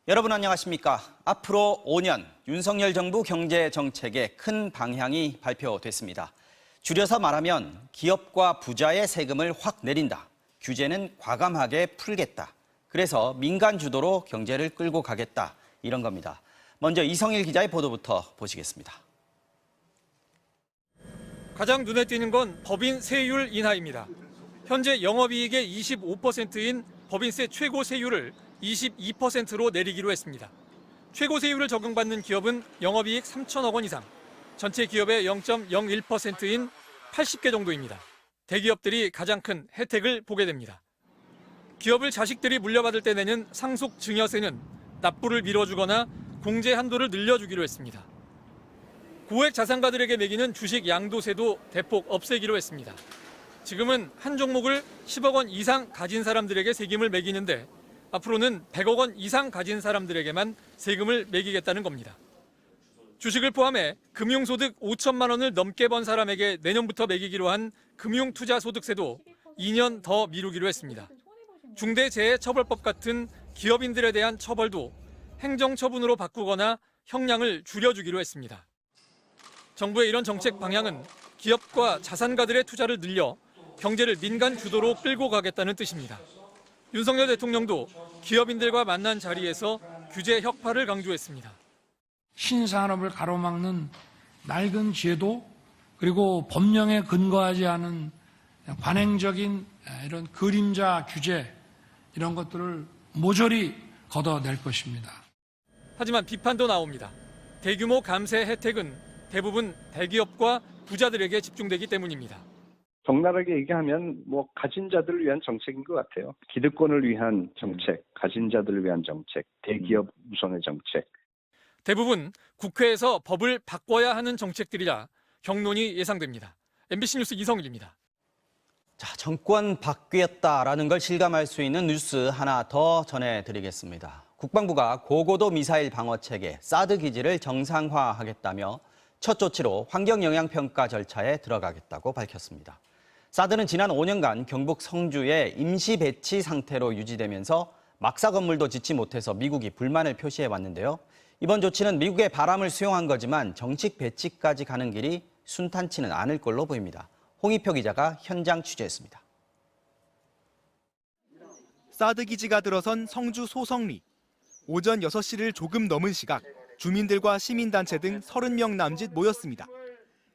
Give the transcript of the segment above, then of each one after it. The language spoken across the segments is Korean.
여러분 안녕하십니까? 앞으로 5년 윤석열 정부 경제 정책의 큰 방향이 발표됐습니다. 줄여서 말하면 기업과 부자의 세금을 확 내린다. 규제는 과감하게 풀겠다. 그래서 민간 주도로 경제를 끌고 가겠다. 이런 겁니다. 먼저 이성일 기자의 보도부터 보시겠습니다. 가장 눈에 띄는 건 법인 세율 인하입니다. 현재 영업이익의 25%인 법인세 최고 세율을 22%로 내리기로 했습니다. 최고 세율을 적용받는 기업은 영업이익 3천억 원 이상, 전체 기업의 0.01%인 80개 정도입니다. 대기업들이 가장 큰 혜택을 보게 됩니다. 기업을 자식들이 물려받을 때 내는 상속 증여세는 납부를 미뤄주거나 공제 한도를 늘려주기로 했습니다. 고액 자산가들에게 매기는 주식 양도세도 대폭 없애기로 했습니다. 지금은 한 종목을 10억 원 이상 가진 사람들에게 세금을 매기는데 앞으로는 100억 원 이상 가진 사람들에게만 세금을 매기겠다는 겁니다. 주식을 포함해 금융소득 5천만 원을 넘게 번 사람에게 내년부터 매기기로 한 금융투자소득세도 2년 더 미루기로 했습니다. 중대재해처벌법 같은 기업인들에 대한 처벌도 행정처분으로 바꾸거나 형량을 줄여주기로 했습니다. 정부의 이런 정책 방향은 기업과 자산가들의 투자를 늘려 경제를 민간 주도로 끌고 가겠다는 뜻입니다. 윤석열 대통령도 기업인들과 만난 자리에서 규제 혁파를 강조했습니다. 신산업을 가로막는 낡은 제도 그리고 법령에 근거하지 않은 관행적인 이런 그림자 규제 이런 것들을 모조리 걷어낼 것입니다. 하지만 비판도 나옵니다. 대규모 감세 혜택은 대부분 대기업과 부자들에게 집중되기 때문입니다. 적나라하게 얘기하면 가진 자들을 위한 정책인 것 같아요. 기득권을 위한 정책, 가진 자들을 위한 정책, 대기업 우선의 정책. 대부분 국회에서 법을 바꿔야 하는 정책들이라 경론이 예상됩니다. MBC 뉴스 이성일입니다. 자, 정권 바뀌었다라는 걸 실감할 수 있는 뉴스 하나 더 전해드리겠습니다. 국방부가 고고도 미사일 방어 체계 사드 기지를 정상화하겠다며 첫 조치로 환경영향평가 절차에 들어가겠다고 밝혔습니다. 사드는 지난 5년간 경북 성주에 임시 배치 상태로 유지되면서 막사 건물도 짓지 못해서 미국이 불만을 표시해 왔는데요. 이번 조치는 미국의 바람을 수용한 거지만 정식 배치까지 가는 길이 순탄치는 않을 걸로 보입니다. 홍희표 기자가 현장 취재했습니다. 사드 기지가 들어선 성주 소성리. 오전 6시를 조금 넘은 시각 주민들과 시민단체 등 30명 남짓 모였습니다.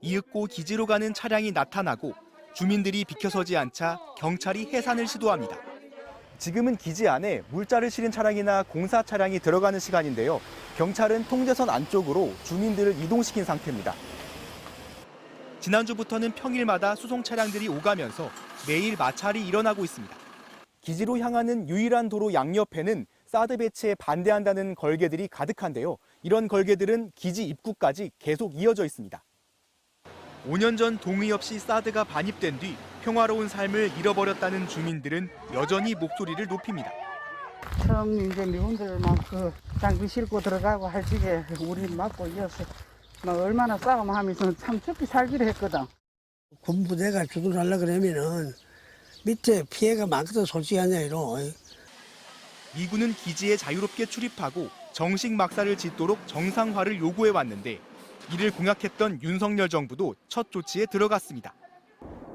이윽고 기지로 가는 차량이 나타나고 주민들이 비켜서지 않자 경찰이 해산을 시도합니다. 지금은 기지 안에 물자를 실은 차량이나 공사 차량이 들어가는 시간인데요. 경찰은 통제선 안쪽으로 주민들을 이동시킨 상태입니다. 지난주부터는 평일마다 수송 차량들이 오가면서 매일 마찰이 일어나고 있습니다. 기지로 향하는 유일한 도로 양옆에는 사드 배치에 반대한다는 걸개들이 가득한데요. 이런 걸개들은 기지 입구까지 계속 이어져 있습니다. 5년 전 동의 없이 사드가 반입된 뒤 평화로운 삶을 잃어버렸다는 주민들은 여전히 목소리를 높입니다. 처음 이제 미군들만 장비 싣고 들어가고 할 적에 우리 맞고 이어서 얼마나 싸움하면서 참 춥게 살기로 했거든. 군부대가 주둔을 하려고 그러면은 밑에 피해가 많거든, 솔직히 하냐로. 미군은 기지에 자유롭게 출입하고 정식 막사를 짓도록 정상화를 요구해 왔는데 이를 공약했던 윤석열 정부도 첫 조치에 들어갔습니다.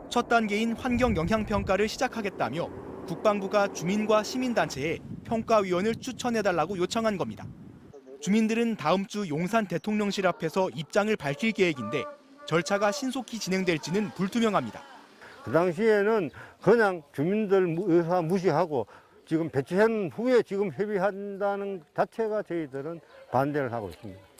첫 단계인 환경영향평가를 시작하겠다며 국방부가 주민과 시민단체에 평가위원을 추천해달라고 요청한 겁니다. 주민들은 다음 주 용산 대통령실 앞에서 입장을 밝힐 계획인데 절차가 신속히 진행될지는 불투명합니다. 그 당시에는 그냥 주민들 의사 무시하고 지금 배치한 후에 지금 협의한다는 자체가 저희들은 반대를 하고 있습니다.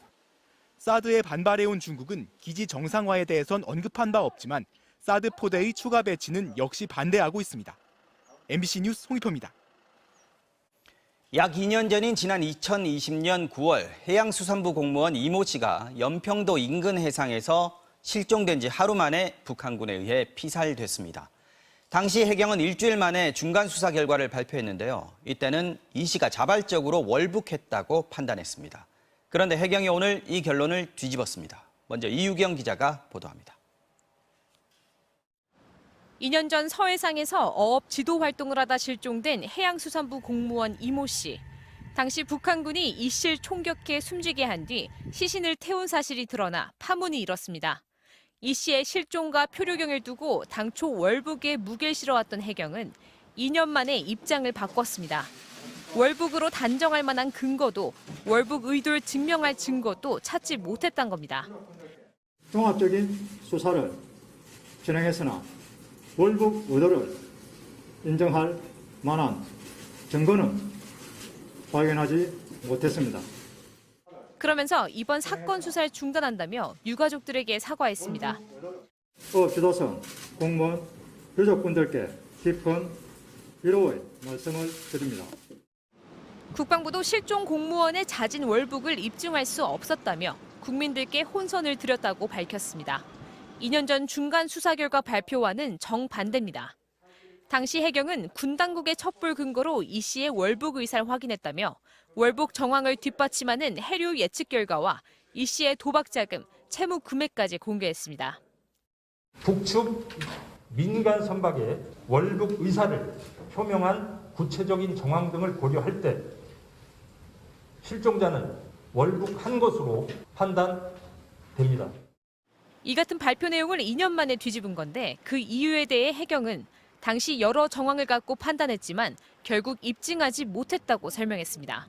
사드에 반발해온 중국은 기지 정상화에 대해선 언급한 바 없지만 사드 포대의 추가 배치는 역시 반대하고 있습니다. MBC 뉴스 홍희표입니다. 약 2년 전인 지난 2020년 9월 해양수산부 공무원 이모 씨가 연평도 인근 해상에서 실종된 지 하루 만에 북한군에 의해 피살됐습니다. 당시 해경은 일주일 만에 중간 수사 결과를 발표했는데요. 이때는 이 씨가 자발적으로 월북했다고 판단했습니다. 그런데 해경이 오늘 이 결론을 뒤집었습니다. 먼저 이유경 기자가 보도합니다. 2년 전 서해상에서 어업 지도 활동을 하다 실종된 해양수산부 공무원 이모 씨. 당시 북한군이 이 씨를 총격해 숨지게 한 뒤 시신을 태운 사실이 드러나 파문이 일었습니다. 이 씨의 실종과 표류경을 두고 당초 월북에 무게를 실어왔던 해경은 2년 만에 입장을 바꿨습니다. 월북으로 단정할 만한 근거도 월북 의도를 증명할 증거도 찾지 못했다는 겁니다. 종합적인 수사를 진행했으나 월북 의도를 인정할 만한 증거는 발견하지 못했습니다. 그러면서 이번 사건 수사를 중단한다며 유가족들에게 사과했습니다. 지도선, 공무원, 유족분들께 깊은 위로의 말씀을 드립니다. 국방부도 실종 공무원의 잦은 월북을 입증할 수 없었다며 국민들께 혼선을 드렸다고 밝혔습니다. 2년 전 중간 수사 결과 발표와는 정반대입니다. 당시 해경은 군 당국의 첩보를 근거로 이 씨의 월북 의사를 확인했다며 월북 정황을 뒷받침하는 해류 예측 결과와 이 씨의 도박 자금, 채무 금액까지 공개했습니다. 북측 민간 선박의 월북 의사를 표명한 구체적인 정황 등을 고려할 때 실종자는 월북한 것으로 판단됩니다. 이 같은 발표 내용을 2년 만에 뒤집은 건데 그 이유에 대해 해경은 당시 여러 정황을 갖고 판단했지만 결국 입증하지 못했다고 설명했습니다.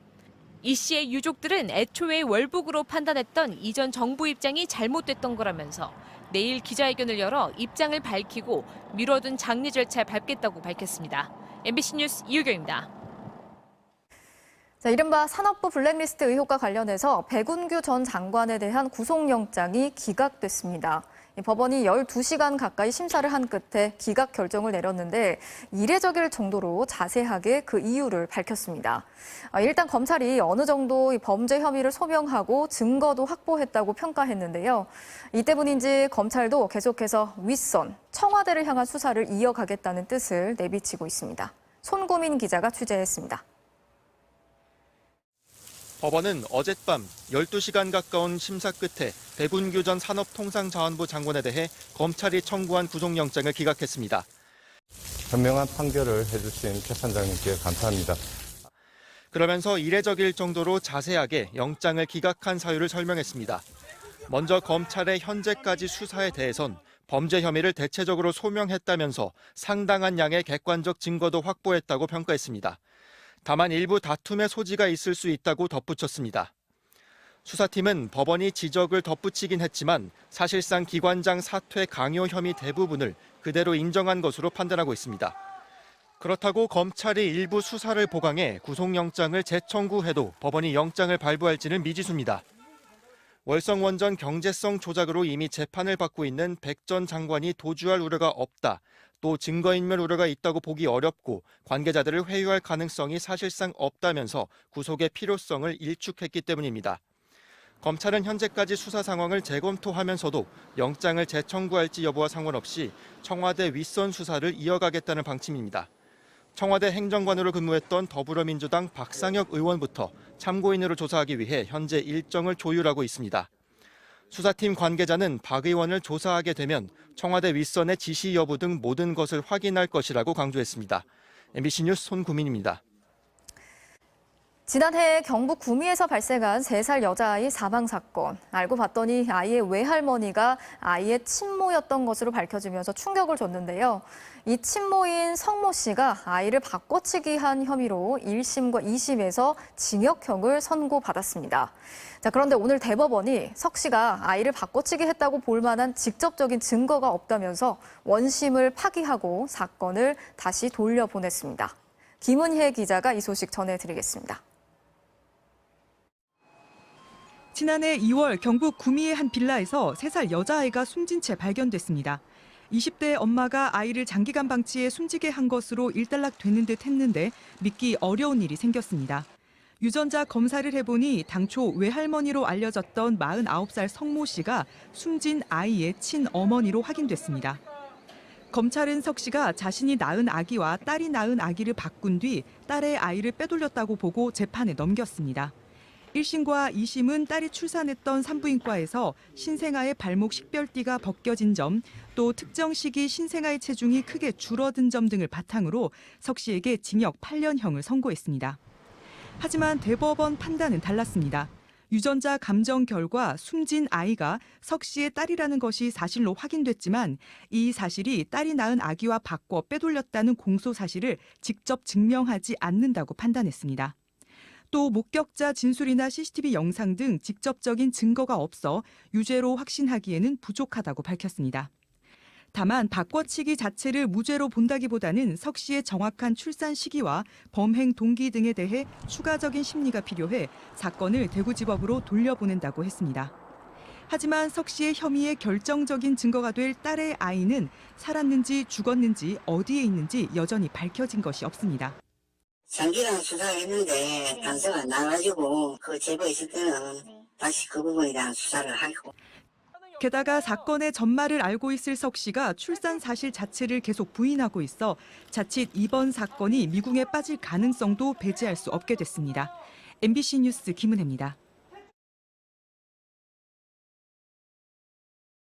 이 씨의 유족들은 애초에 월북으로 판단했던 이전 정부 입장이 잘못됐던 거라면서 내일 기자회견을 열어 입장을 밝히고 미뤄둔 장례 절차를 밟겠다고 밝혔습니다. MBC 뉴스 이유경입니다. 자, 이른바 산업부 블랙리스트 의혹과 관련해서 백운규 전 장관에 대한 구속영장이 기각됐습니다. 법원이 12시간 가까이 심사를 한 끝에 기각 결정을 내렸는데 이례적일 정도로 자세하게 그 이유를 밝혔습니다. 일단 검찰이 어느 정도 범죄 혐의를 소명하고 증거도 확보했다고 평가했는데요. 이 때문인지 검찰도 계속해서 윗선, 청와대를 향한 수사를 이어가겠다는 뜻을 내비치고 있습니다. 손고민 기자가 취재했습니다. 법원은 어젯밤 12시간 가까운 심사 끝에 백운규 전 산업통상자원부 장관에 대해 검찰이 청구한 구속영장을 기각했습니다. 현명한 판결을 해주신 최 선장님께 감사합니다. 그러면서 이례적일 정도로 자세하게 영장을 기각한 사유를 설명했습니다. 먼저 검찰의 현재까지 수사에 대해선 범죄 혐의를 대체적으로 소명했다면서 상당한 양의 객관적 증거도 확보했다고 평가했습니다. 다만 일부 다툼의 소지가 있을 수 있다고 덧붙였습니다. 수사팀은 법원이 지적을 덧붙이긴 했지만 사실상 기관장 사퇴 강요 혐의 대부분을 그대로 인정한 것으로 판단하고 있습니다. 그렇다고 검찰이 일부 수사를 보강해 구속영장을 재청구해도 법원이 영장을 발부할지는 미지수입니다. 월성원전 경제성 조작으로 이미 재판을 받고 있는 백 전 장관이 도주할 우려가 없다. 또 증거인멸 우려가 있다고 보기 어렵고 관계자들을 회유할 가능성이 사실상 없다면서 구속의 필요성을 일축했기 때문입니다. 검찰은 현재까지 수사 상황을 재검토하면서도 영장을 재청구할지 여부와 상관없이 청와대 윗선 수사를 이어가겠다는 방침입니다. 청와대 행정관으로 근무했던 더불어민주당 박상혁 의원부터 참고인으로 조사하기 위해 현재 일정을 조율하고 있습니다. 수사팀 관계자는 박 의원을 조사하게 되면 청와대 윗선의 지시 여부 등 모든 것을 확인할 것이라고 강조했습니다. MBC 뉴스 손구민입니다. 지난해 경북 구미에서 발생한 3살 여자아이 사망 사건. 알고 봤더니 아이의 외할머니가 아이의 친모였던 것으로 밝혀지면서 충격을 줬는데요. 이 친모인 성모 씨가 아이를 바꿔치기 한 혐의로 1심과 2심에서 징역형을 선고받았습니다. 자, 그런데 오늘 대법원이 석 씨가 아이를 바꿔치기 했다고 볼 만한 직접적인 증거가 없다면서 원심을 파기하고 사건을 다시 돌려보냈습니다. 김은혜 기자가 이 소식 전해드리겠습니다. 지난해 2월 경북 구미의 한 빌라에서 3살 여자아이가 숨진 채 발견됐습니다. 20대 엄마가 아이를 장기간 방치해 숨지게 한 것으로 일단락되는 듯 했는데 믿기 어려운 일이 생겼습니다. 유전자 검사를 해보니 당초 외할머니로 알려졌던 49살 성모 씨가 숨진 아이의 친어머니로 확인됐습니다. 검찰은 석 씨가 자신이 낳은 아기와 딸이 낳은 아기를 바꾼 뒤 딸의 아이를 빼돌렸다고 보고 재판에 넘겼습니다. 1심과 2심은 딸이 출산했던 산부인과에서 신생아의 발목 식별띠가 벗겨진 점, 또 특정 시기 신생아의 체중이 크게 줄어든 점 등을 바탕으로 석 씨에게 징역 8년형을 선고했습니다. 하지만 대법원 판단은 달랐습니다. 유전자 감정 결과 숨진 아이가 석 씨의 딸이라는 것이 사실로 확인됐지만 이 사실이 딸이 낳은 아기와 바꿔 빼돌렸다는 공소 사실을 직접 증명하지 않는다고 판단했습니다. 또 목격자 진술이나 CCTV 영상 등 직접적인 증거가 없어 유죄로 확신하기에는 부족하다고 밝혔습니다. 다만 바꿔 치기 자체를 무죄로 본다기보다는 석 씨의 정확한 출산 시기와 범행 동기 등에 대해 추가적인 심리가 필요해 사건을 대구지법으로 돌려보낸다고 했습니다. 하지만 석 씨의 혐의의 결정적인 증거가 될 딸의 아이는 살았는지 죽었는지 어디에 있는지 여전히 밝혀진 것이 없습니다. 장기간 수사를 했는데 단서가 안 나와가지고 그 제보 있을 때는 다시 그 부분에 대한 수사를 하고. 게다가 사건의 전말을 알고 있을 석 씨가 출산 사실 자체를 계속 부인하고 있어 자칫 이번 사건이 미궁에 빠질 가능성도 배제할 수 없게 됐습니다. MBC 뉴스 김은혜입니다.